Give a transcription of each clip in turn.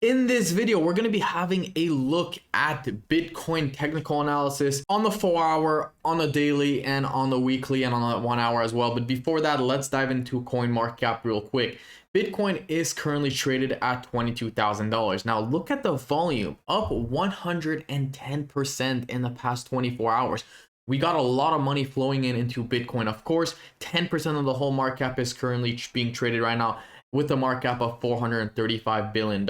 In this video, we're going to be having a look at Bitcoin technical analysis on the 4-hour, on the daily, and on the weekly, and on the 1 hour as well. But before that, let's dive into CoinMarketCap real quick. Bitcoin is currently traded at $22,000. Now look at the volume, up 110% in the past 24 hours. We got a lot of money flowing into Bitcoin. Of course, 10% of the whole market cap is currently being traded right now, with a market cap of $435 billion.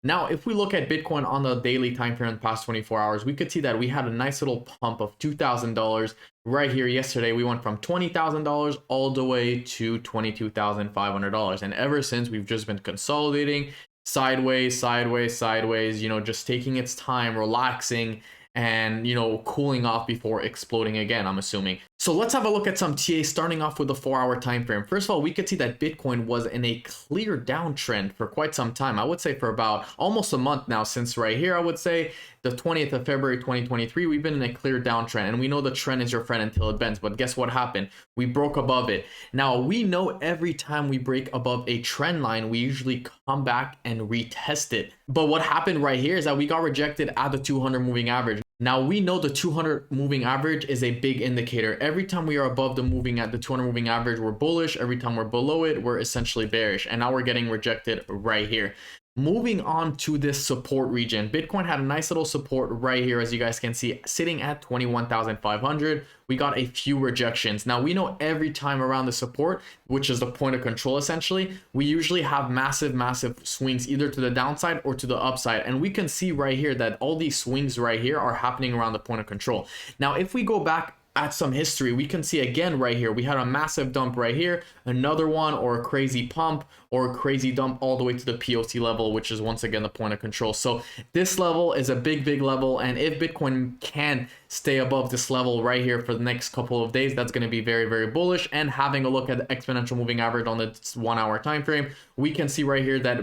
Now, if we look at Bitcoin on the daily time frame in the past 24 hours, we could see that we had a nice little pump of $2,000 right here yesterday. We went from $20,000 all the way to $22,500. And ever since, we've just been consolidating sideways, just taking its time, relaxing, and cooling off before exploding again, I'm assuming. So let's have a look at some TA, starting off with the 4-hour time frame. First of all, we could see that Bitcoin was in a clear downtrend for quite some time. I would say for about almost a month now, since right here, I would say the 20th of February 2023, we've been in a clear downtrend, and we know the trend is your friend until it bends. But guess what happened? We broke above it. Now, we know every time we break above a trend line, we usually come back and retest it. But what happened right here is that we got rejected at the 200 moving average. Now, we know the 200 moving average is a big indicator. Every time we are above the 200 moving average, we're bullish. Every time we're below it, we're essentially bearish. And now we're getting rejected right here. Moving on to this support region, Bitcoin had a nice little support right here, as you guys can see, sitting at 21,500. We got a few rejections. Now, we know every time around the support, which is the point of control essentially, we usually have massive swings either to the downside or to the upside. And we can see right here that all these swings right here are happening around the point of control. Now, if we go back at some history, we can see again right here, we had a massive dump right here, another one, or a crazy pump, or a crazy dump all the way to the POC level, which is once again the point of control. So this level is a big level, and if Bitcoin can stay above this level right here for the next couple of days, that's going to be very bullish. And having a look at the exponential moving average on the 1-hour time frame, we can see right here that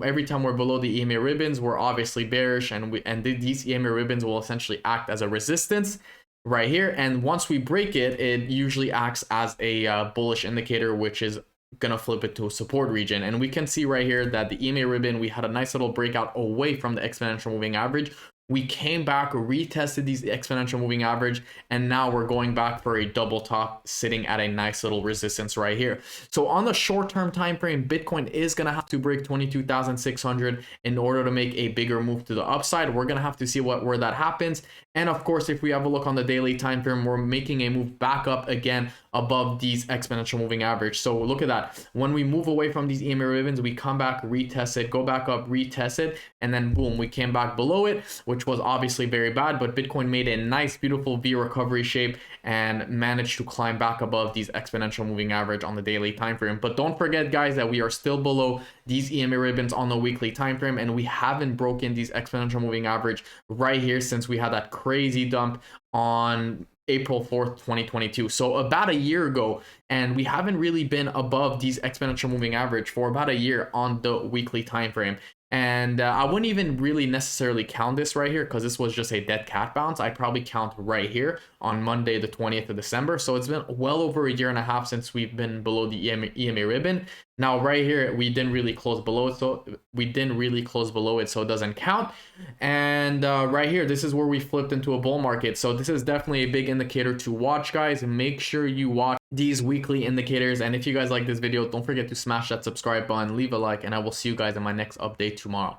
every time we're below the EMA ribbons, we're obviously bearish, and these EMA ribbons will essentially act as a resistance right here. And once we break it, it usually acts as a bullish indicator, which is gonna flip it to a support region. And we can see right here that the EMA ribbon, we had a nice little breakout away from the exponential moving average. We came back, retested these exponential moving average, and now we're going back for a double top, sitting at a nice little resistance right here. So on the short-term time frame, Bitcoin is going to have to break 22,600 in order to make a bigger move to the upside. We're going to have to see where that happens. And of course, if we have a look on the daily time frame, we're making a move back up again above these exponential moving average. So look at that. When we move away from these EMA ribbons, we come back, retest it, go back up, retest it, and then boom, we came back below it, which was obviously very bad. But Bitcoin made a nice, beautiful V recovery shape and managed to climb back above these exponential moving average on the daily time frame. But don't forget, guys, that we are still below these EMA ribbons on the weekly time frame, and we haven't broken these exponential moving average right here since we had that crazy dump on April 4th, 2022. So about a year ago, and we haven't really been above these exponential moving average for about a year on the weekly time frame. And I wouldn't even really necessarily count this right here, because this was just a dead cat bounce. I'd probably count right here on Monday, the 20th of December. So it's been well over a year and a half since we've been below the EMA ribbon. Now, right here, we didn't really close below it, so it doesn't count. And right here, this is where we flipped into a bull market. So this is definitely a big indicator to watch, guys. Make sure you watch these weekly indicators. And if you guys like this video, don't forget to smash that subscribe button, leave a like, and I will see you guys in my next update tomorrow.